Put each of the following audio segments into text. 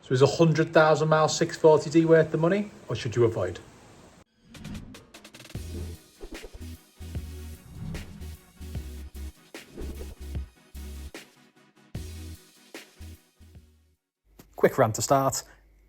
So is 100,000 mile 640D worth the money, or should you avoid? Quick rant to start.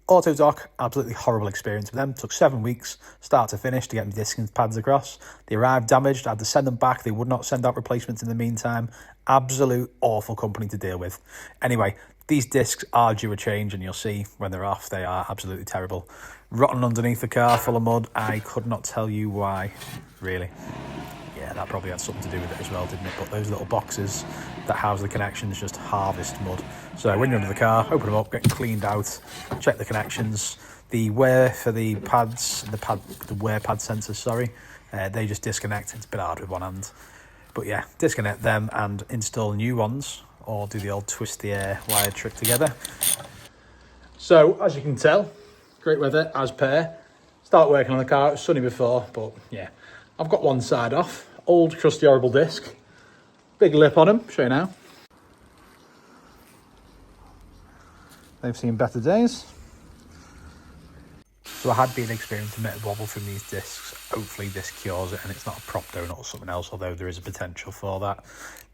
Autodoc, absolutely horrible experience with them. Took 7 weeks, start to finish, to get the disc and pads across. They arrived damaged, I had to send them back. They would not send out replacements in the meantime. Absolute awful company to deal with. Anyway, these discs are due a change, and you'll see when they're off, they are absolutely terrible. Rotten underneath the car, full of mud. I could not tell you why, really. Yeah, that probably had something to do with it as well, didn't it? But those little boxes that house the connections just harvest mud. So when you're under the car, open them up, get cleaned out, check the connections. The wear for the pads, the wear pad sensors, sorry, they just disconnect. It's a bit hard with one hand. But yeah, disconnect them and install new ones, or do the old twist the air wire trick together. So as you can tell, great weather as per. Start working on the car. It was sunny before, but yeah, I've got one side off. Old crusty horrible disc, big lip on them. Show you now. They've seen better days. So I had been experiencing a bit of wobble from these discs. Hopefully this cures it and it's not a prop donut or something else, although there is a potential for that.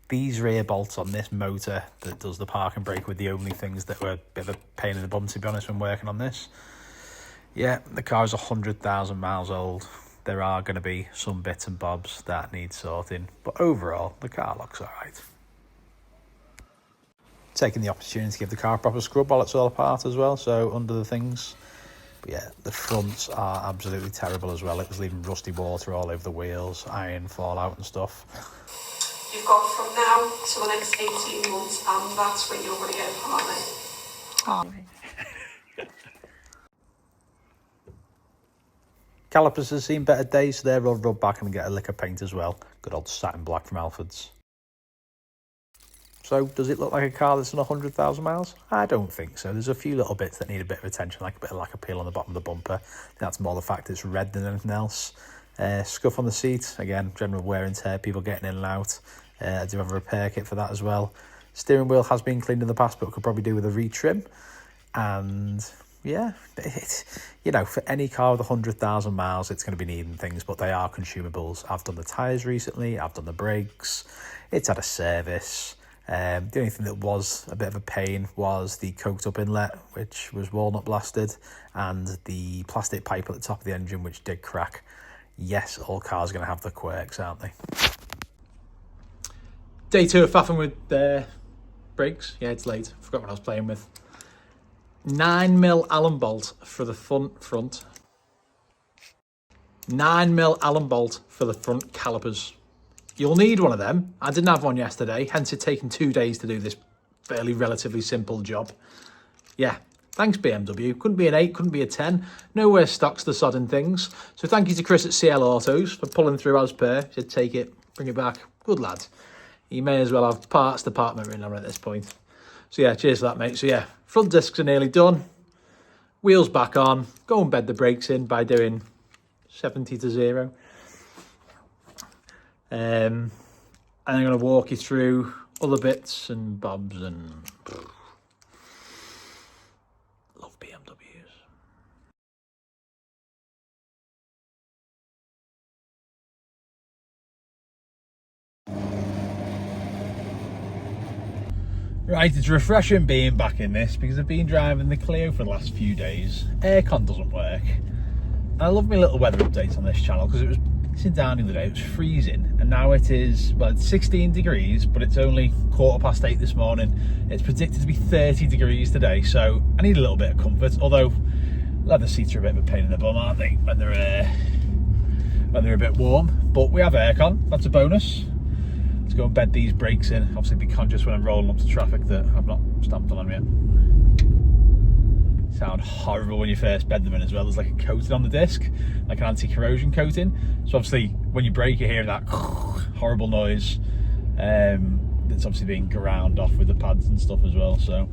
These rear bolts on this motor that does the park and brake were the only things that were a bit of a pain in the bum, to be honest, when working on this. Yeah, the car is 100,000 miles old. There are going to be some bits and bobs that need sorting, but overall the car looks alright. Taking the opportunity to give the car a proper scrub while it's all apart as well, so under the things. But yeah, the fronts are absolutely terrible as well. It was leaving rusty water all over the wheels, iron fallout and stuff. You've got from now to the next 18 months, and that's when you're going to get a partner. Oh. Calipers have seen better days, so they're all rubbed back and get a lick of paint as well. Good old satin black from Alfred's. So, does it look like a car that's done 100,000 miles? I don't think so. There's a few little bits that need a bit of attention, like a bit of lacquer peel on the bottom of the bumper. That's more the fact it's red than anything else. Scuff on the seat, again, general wear and tear, people getting in and out. I do have a repair kit for that as well. Steering wheel has been cleaned in the past, but could probably do with a retrim. And yeah, you know, for any car with 100,000 miles, it's going to be needing things, but they are consumables. I've done the tyres recently, I've done the brakes, it's had a service. The only thing that was a bit of a pain was the coked up inlet, which was walnut blasted, and the plastic pipe at the top of the engine, which did crack. Yes, all cars are going to have the quirks, aren't they? Day 2 of faffing with the brakes. Yeah, it's late. Forgot what I was playing with. 9mm Allen bolt for the front. 9mm Allen bolt for the front calipers. You'll need one of them. I didn't have one yesterday, hence it's taken 2 days to do this fairly relatively simple job. Yeah, thanks BMW. Couldn't be an 8, couldn't be a 10. Nowhere stocks the sodding things. So thank you to Chris at CL Autos for pulling through as per. He said take it, bring it back. Good lad. You may as well have parts department written on at this point. So yeah, cheers for that, mate. So yeah, front discs are nearly done. Wheels back on. Go and bed the brakes in by doing 70 to 0. And I'm going to walk you through other bits and bobs and love BMWs. Right, it's refreshing being back in this because I've been driving the Clio for the last few days. Aircon doesn't work. And I love my little weather updates on this channel because it was sitting down the other day, it was freezing, and now it is, well, it's 16 degrees, but it's only 8:15 this morning. It's predicted to be 30 degrees today, so I need a little bit of comfort, although leather seats are a bit of a pain in the bum, aren't they, when they're a bit warm. But we have aircon, that's a bonus. Let's go and bed these brakes in. Obviously be conscious when I'm rolling up to traffic that I've not stamped on them yet. Sound horrible when you first bed them in as well. There's like a coating on the disc, like an anti-corrosion coating. So obviously when you brake, you hear that horrible noise. That's obviously being ground off with the pads and stuff as well. So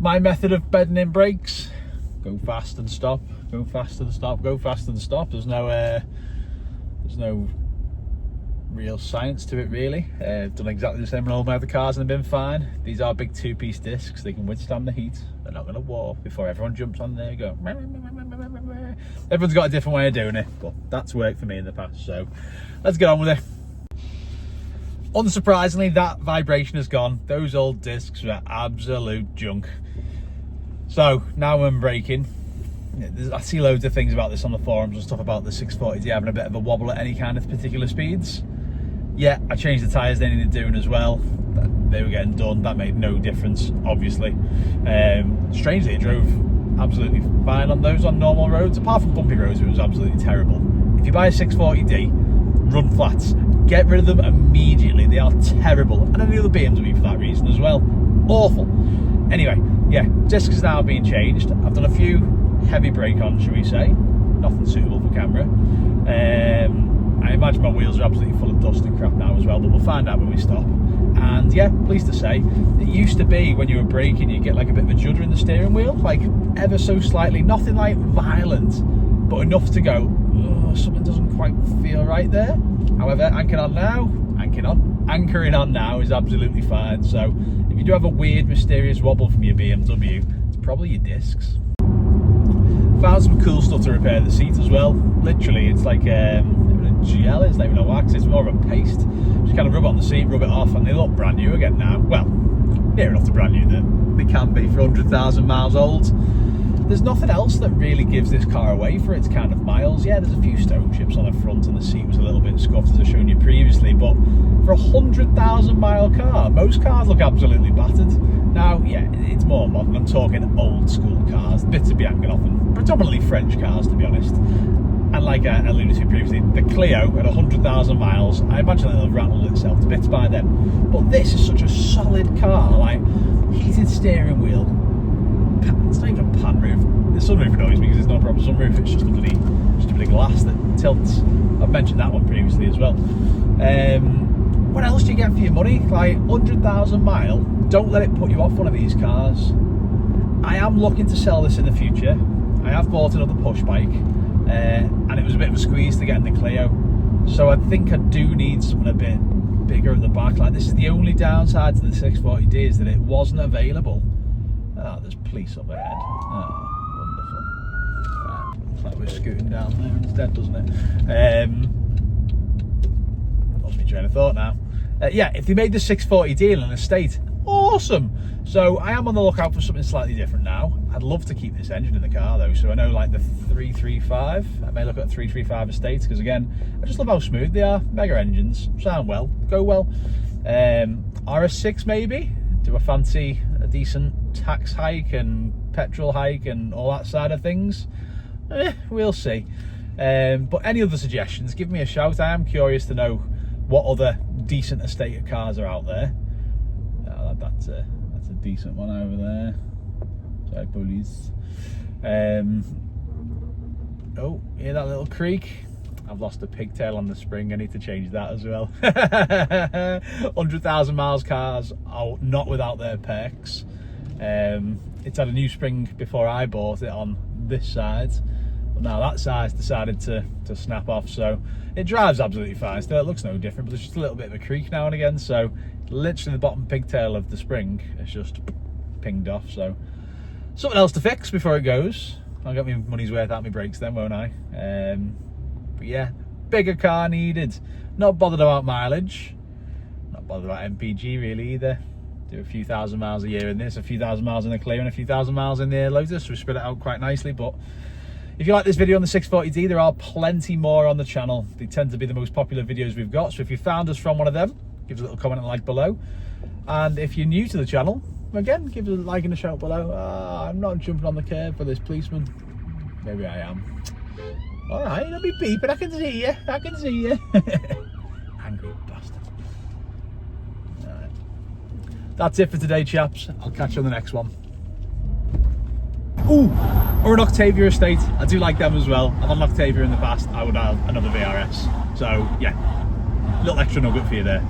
my method of bedding in brakes: go fast and stop, go fast and stop, go fast and stop. There's no real science to it really. Done exactly the same on all my other cars and they've been fine. These are big 2-piece discs, they can withstand the heat. They're not going to warp before everyone jumps on there and go. Everyone's got a different way of doing it, but that's worked for me in the past, so let's get on with it. Unsurprisingly, that vibration has gone. Those old discs were absolute junk. So now when braking, I see loads of things about this on the forums and stuff about the 640D having a bit of a wobble at any kind of particular speeds. Yeah, I changed the tyres, they needed doing as well. They were getting done, that made no difference, obviously. Strangely, it drove absolutely fine on those on normal roads. Apart from bumpy roads, it was absolutely terrible. If you buy a 640D, run flats. Get rid of them immediately, they are terrible. And any other BMW for that reason as well. Awful. Anyway, yeah, disc is now being changed. I've done a few heavy brake on, shall we say. Nothing suitable for camera. I imagine my wheels are absolutely full of dust and crap now as well, but we'll find out when we stop. And yeah, pleased to say, it used to be when you were braking, you get like a bit of a judder in the steering wheel, like ever so slightly, nothing like violent, but enough to go, oh, something doesn't quite feel right there. However, anchoring on now is absolutely fine. So if you do have a weird, mysterious wobble from your BMW, it's probably your discs. Found some cool stuff to repair the seat as well. Literally, it's like a gel, it's not even a wax, it's more of a paste. Just kind of rub it on the seat, rub it off, and they look brand new again now. Well, near enough to brand new that they can be for 100,000 miles old. There's nothing else that really gives this car away for its kind of miles. Yeah, there's a few stone chips on the front and the seat was a little bit scuffed as I've shown you previously, but for a 100,000 mile car, most cars look absolutely battered. Now, yeah, it's more modern. I'm talking old school cars, bits of Bianchi and predominantly French cars, to be honest. And like I alluded to previously, the Clio at 100,000 miles, I imagine it'll have rattled itself to bits by then. But this is such a solid car, like heated steering wheel. It's not even a pan roof. The sunroof annoys me because it's not a proper sunroof, it's just a bloody glass that tilts. I've mentioned that one previously as well. What else do you get for your money? Like 100,000 mile, don't let it put you off one of these cars. I am looking to sell this in the future. I have bought another push bike, and it was a bit of a squeeze to get in the Clio. So I think I do need something a bit bigger at the back. Like this is the only downside to the 640D is that it wasn't available. Oh, there's police up ahead. Oh, wonderful. Right, looks like we're scooting down there instead, doesn't it? Lost my train of thought now. Yeah, if they made the 640D in an estate, awesome. So I am on the lookout for something slightly different now. I'd love to keep this engine in the car though, so I know like the 335, I may look at 335 estates because again, I just love how smooth they are. Mega engines, sound well, go well. RS6 maybe, do I fancy a decent tax hike and petrol hike and all that side of things? We'll see. But any other suggestions, give me a shout. I am curious to know what other decent estate of cars are out there. Oh, that's a decent one over there. Sorry, police. Oh, hear that little creak? I've lost a pigtail on the spring. I need to change that as well. 100,000 miles cars are not without their perks. It's had a new spring before I bought it on this side, but now that side's decided to snap off, so it drives absolutely fine. Still, it looks no different, but there's just a little bit of a creak now and again, so literally the bottom pigtail of the spring is just pinged off, so something else to fix before it goes. I'll get my money's worth out my brakes then, won't I? But yeah, bigger car needed. Not bothered about mileage, not bothered about MPG really either. Do a few thousand miles a year in this, a few thousand miles in the Clio and a few thousand miles in the Lotus. We spread it out quite nicely. But if you like this video on the 640D, there are plenty more on the channel. They tend to be the most popular videos we've got, so if you found us from one of them, give us a little comment and like below. And if you're new to the channel, again, give us a like and a shout below. I'm not jumping on the curb for this policeman. Maybe I am. All right, don't be beeping. I can see you. I can see you. Angry bastard. All right. That's it for today, chaps. I'll catch you on the next one. Ooh, or an Octavia estate. I do like them as well. I've had an Octavia in the past. I would have another VRS. So, yeah, little extra nugget for you there.